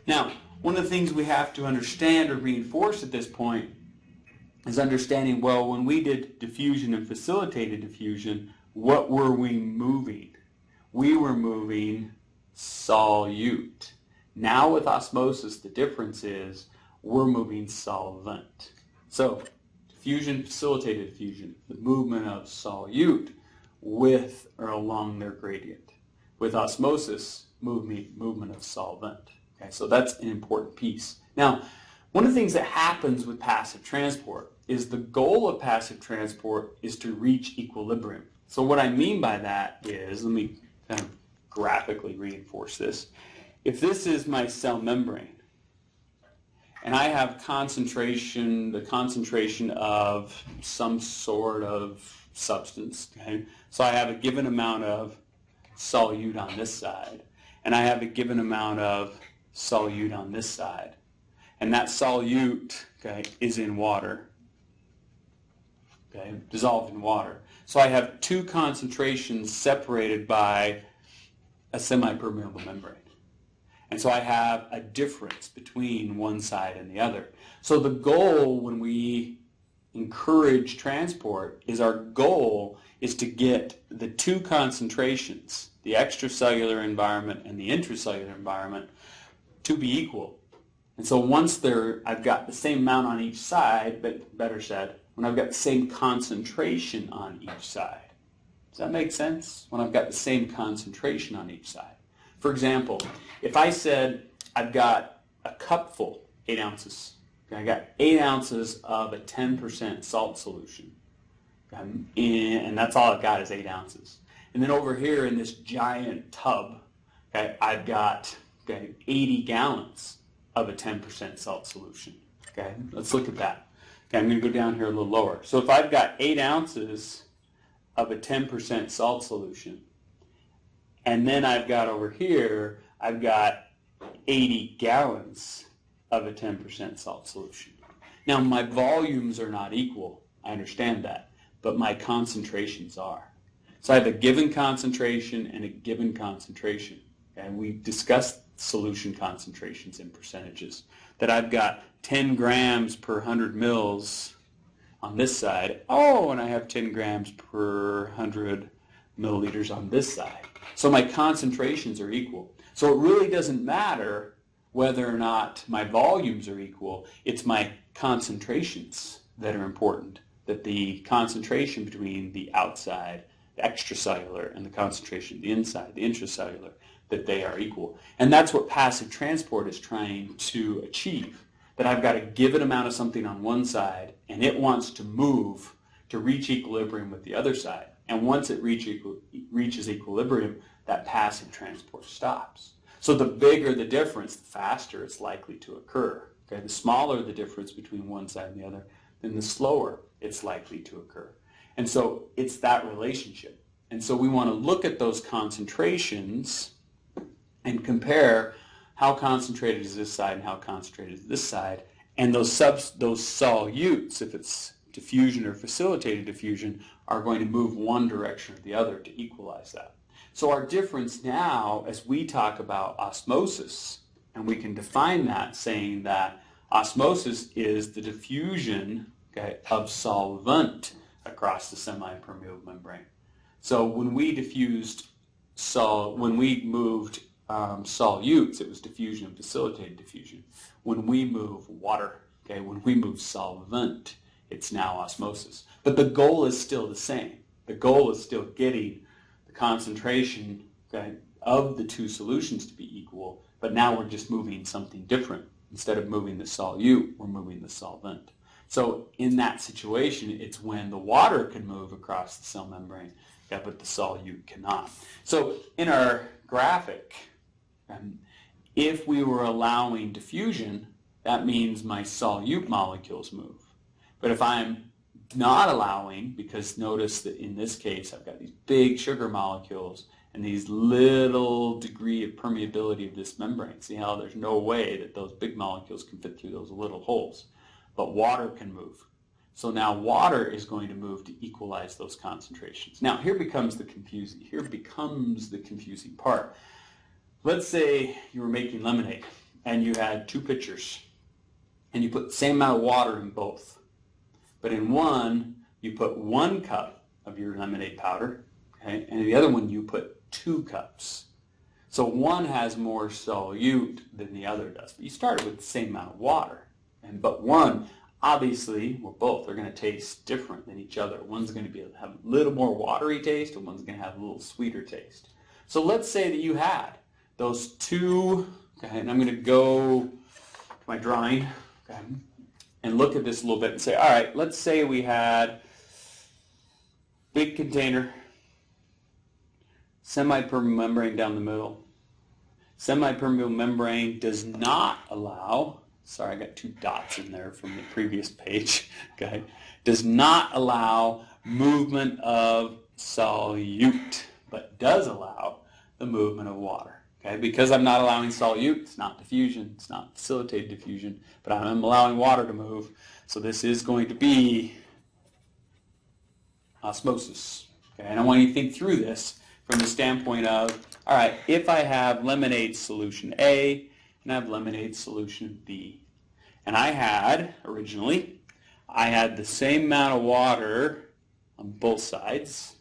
Now, one of the things we have to understand or reinforce at this point is understanding, well, when we did diffusion and facilitated diffusion, what were we moving? We were moving solute. Now with osmosis, the difference is we're moving solvent. So, diffusion, facilitated diffusion, the movement of solute with or along their gradient. With osmosis, movement of solvent. Okay, so that's an important piece. Now, one of the things that happens with passive transport is the goal of passive transport is to reach equilibrium. So what I mean by that is, let me kind of graphically reinforce this. If this is my cell membrane, and I have the concentration of some sort of substance, okay? So I have a given amount of solute on this side, and I have a given amount of solute on this side. And that solute, okay, is in water, okay, dissolved in water. So I have two concentrations separated by a semi-permeable membrane. And so I have a difference between one side and the other. So the goal when we encourage transport is our goal is to get the two concentrations, the extracellular environment and the intracellular environment, to be equal. And so once I've got the same amount on each side, but better said, when I've got the same concentration on each side. Does that make sense? When I've got the same concentration on each side. For example, if I said I've got a cup full, 8 ounces. Okay, I got 8 ounces of a 10% salt solution. Okay, and that's all I've got is 8 ounces. And then over here in this giant tub, okay, I've got 80 gallons of a 10% salt solution. Okay, let's look at that. Okay, I'm going to go down here a little lower. So if I've got 8 ounces of a 10% salt solution, and then I've got over here, I've got 80 gallons of a 10% salt solution. Now my volumes are not equal, I understand that, but my concentrations are. So I have a given concentration and a given concentration. And we discussed solution concentrations in percentages. That I've got 10 grams per 100 mils on this side. Oh, and I have 10 grams per 100 milliliters on this side. So my concentrations are equal. So it really doesn't matter whether or not my volumes are equal. It's my concentrations that are important. That the concentration between the outside, the extracellular, and the concentration of the inside, the intracellular, that they are equal. And that's what passive transport is trying to achieve. That I've got a given amount of something on one side, and it wants to move to reach equilibrium with the other side. And once it reaches equilibrium, that passive transport stops. So the bigger the difference, the faster it's likely to occur. Okay? The smaller the difference between one side and the other, then the slower it's likely to occur. And so it's that relationship. And so we want to look at those concentrations and compare how concentrated is this side and how concentrated is this side. And those solutes, if it's diffusion or facilitated diffusion, are going to move one direction or the other to equalize that. So our difference now, as we talk about osmosis, and we can define that saying that osmosis is the diffusion, okay, of solvent across the semi-permeable membrane. So when we moved solutes, it was diffusion and facilitated diffusion. When we move water, okay, when we move solvent, it's now osmosis. But the goal is still the same. The goal is still getting the concentration, okay, of the two solutions to be equal, but now we're just moving something different. Instead of moving the solute, we're moving the solvent. So in that situation, it's when the water can move across the cell membrane, yeah, but the solute cannot. So in our graphic, if we were allowing diffusion, that means my solute molecules move. But if I'm not allowing, because notice that in this case I've got these big sugar molecules and these little degree of permeability of this membrane. See how there's no way that those big molecules can fit through those little holes. But water can move. So now water is going to move to equalize those concentrations. Now here becomes the confusing part. Let's say you were making lemonade and you had two pitchers, and you put the same amount of water in both. But in one, you put 1 cup of your lemonade powder, okay, and in the other one, you put 2 cups. So one has more solute than the other does. But you started with the same amount of water. But one, obviously, well, both are going to taste different than each other. One's going to have a little more watery taste, and one's going to have a little sweeter taste. So let's say that you had those two, okay, and I'm going to go to my drawing, okay, and look at this a little bit and say, all right, let's say we had big container, semi-permeable membrane down the middle. Semi-permeable membrane does not allow, sorry, I got 2 dots in there from the previous page, okay, does not allow movement of solute, but does allow the movement of water. Okay, because I'm not allowing solute, it's not diffusion, it's not facilitated diffusion, but I'm allowing water to move. So this is going to be osmosis. Okay, and I want you to think through this from the standpoint of, all right, if I have lemonade solution A and I have lemonade solution B, and I had, originally, I had the same amount of water on both sides,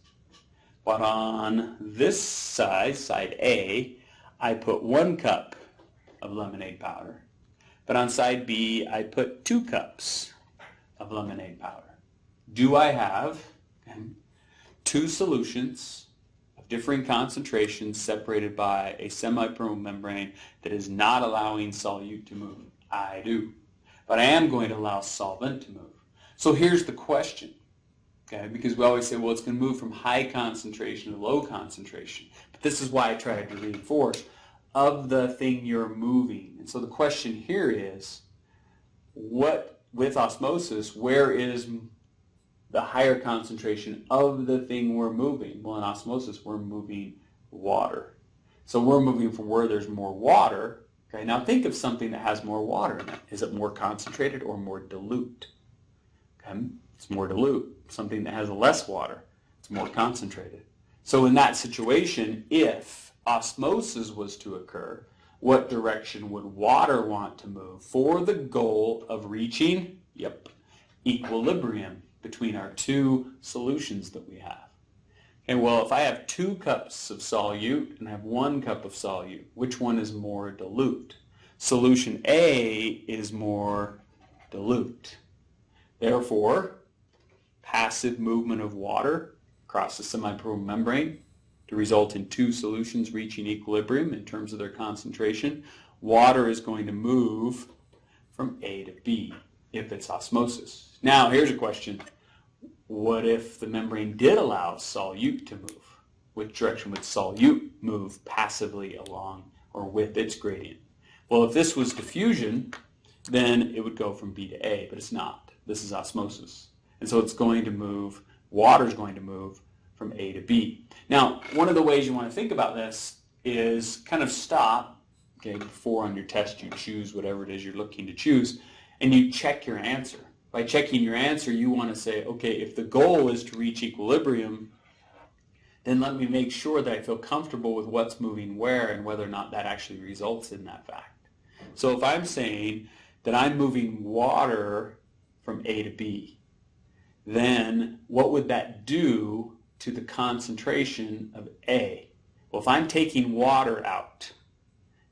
but on this side, side A, I put 1 cup of lemonade powder, but on side B, I put 2 cups of lemonade powder. Do I have 2 solutions of differing concentrations separated by a semi-permeable membrane that is not allowing solute to move? I do. But I am going to allow solvent to move. So here's the question, okay? Because we always say, well, it's going to move from high concentration to low concentration. But this is why I tried to reinforce of the thing you're moving. And so the question here is, what, with osmosis, where is the higher concentration of the thing we're moving? Well, in osmosis, we're moving water. So we're moving from where there's more water. Okay, now think of something that has more water in it. Is it more concentrated or more dilute? Okay, it's more dilute. Something that has less water, it's more concentrated. So in that situation, if osmosis was to occur, what direction would water want to move for the goal of reaching, equilibrium between our 2 solutions that we have? Okay, well, if I have 2 cups of solute and I have 1 cup of solute, which one is more dilute? Solution A is more dilute. Therefore, passive movement of water across the semi-permeable membrane to result in 2 solutions reaching equilibrium in terms of their concentration. Water is going to move from A to B if it's osmosis. Now, here's a question. What if the membrane did allow solute to move? Which direction would solute move passively along or with its gradient? Well, if this was diffusion, then it would go from B to A, but it's not. This is osmosis. And so it's going to move, water is going to move from A to B. Now, one of the ways you want to think about this is kind of stop, okay, before on your test you choose whatever it is you're looking to choose, and you check your answer. By checking your answer, you want to say, okay, if the goal is to reach equilibrium, then let me make sure that I feel comfortable with what's moving where and whether or not that actually results in that fact. So if I'm saying that I'm moving water from A to B, then what would that do to the concentration of A? Well, if I'm taking water out,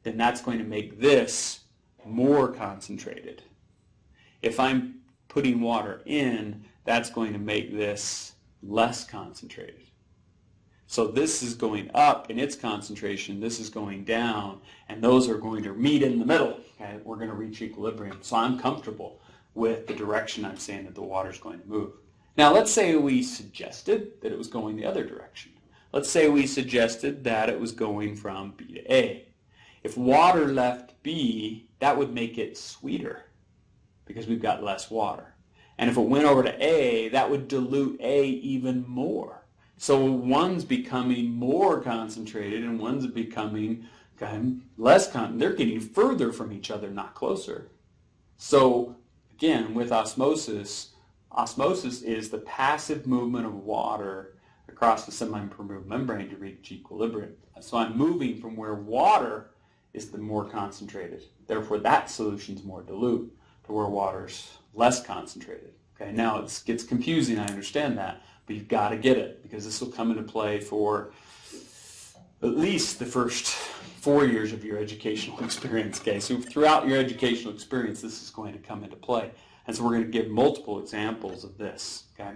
then that's going to make this more concentrated. If I'm putting water in, that's going to make this less concentrated. So this is going up in its concentration, this is going down, and those are going to meet in the middle. Okay? We're going to reach equilibrium. So I'm comfortable with the direction I'm saying that the water is going to move. Now let's say we suggested that it was going the other direction. Let's say we suggested that it was going from B to A. If water left B, that would make it sweeter because we've got less water. And if it went over to A, that would dilute A even more. So one's becoming more concentrated and one's becoming less concentrated. They're getting further from each other, not closer. So again, with osmosis, osmosis is the passive movement of water across the semi-permeable membrane to reach equilibrium. So I'm moving from where water is the more concentrated. Therefore, that solution is more dilute to where water's less concentrated. Okay, now it gets confusing, I understand that, but you've got to get it because this will come into play for at least the first 4 years of your educational experience. Okay, so throughout your educational experience, this is going to come into play. And so we're going to give multiple examples of this. Okay,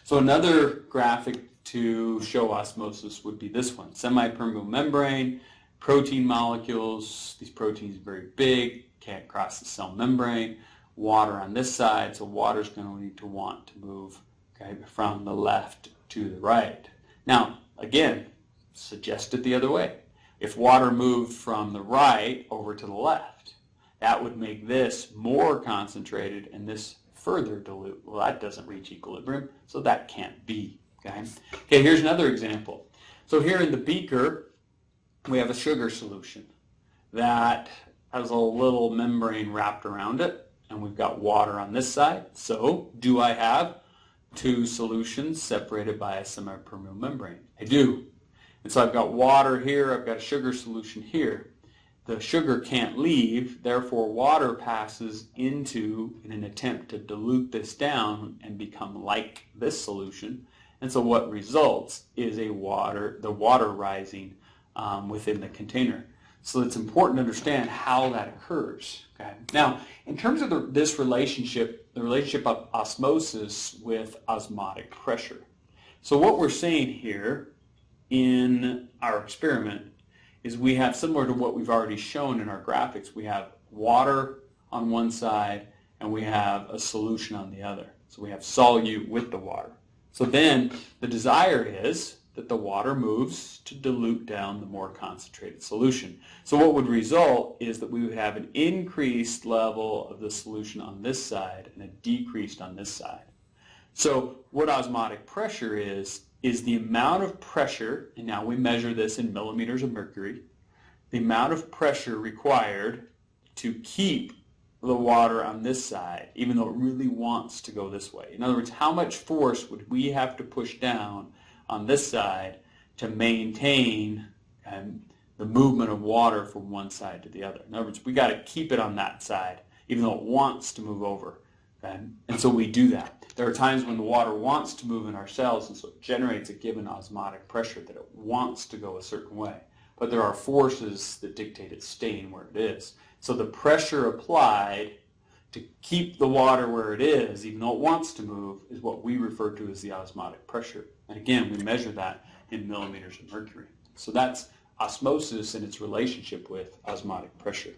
so another graphic to show osmosis would be this one. Semi-permeable membrane, protein molecules. These proteins are very big, can't cross the cell membrane. Water on this side, so water's going to need to want to move, okay, from the left to the right. Now, again, suggest it the other way. If water moved from the right over to the left, that would make this more concentrated and this further dilute. Well, that doesn't reach equilibrium, so that can't be. Okay, here's another example. So here in the beaker, we have a sugar solution that has a little membrane wrapped around it, and we've got water on this side. So do I have two solutions separated by a semi-permeable membrane? I do. And so I've got water here, I've got a sugar solution here. The sugar can't leave, therefore water passes into in an attempt to dilute this down and become like this solution. And so what results is the water rising within the container. So it's important to understand how that occurs. Okay? Now, in terms of this relationship, the relationship of osmosis with osmotic pressure. So what we're saying here in our experiment is we have, similar to what we've already shown in our graphics, we have water on one side and we have a solution on the other. So we have solute with the water. So then the desire is that the water moves to dilute down the more concentrated solution. So what would result is that we would have an increased level of the solution on this side and a decreased on this side. So what osmotic pressure is the amount of pressure, and now we measure this in millimeters of mercury, the amount of pressure required to keep the water on this side, even though it really wants to go this way. In other words, how much force would we have to push down on this side to maintain the movement of water from one side to the other? In other words, we got to keep it on that side, even though it wants to move over. And so we do that. There are times when the water wants to move in our cells, and so it generates a given osmotic pressure that it wants to go a certain way. But there are forces that dictate it staying where it is. So the pressure applied to keep the water where it is, even though it wants to move, is what we refer to as the osmotic pressure. And again, we measure that in millimeters of mercury. So that's osmosis and its relationship with osmotic pressure.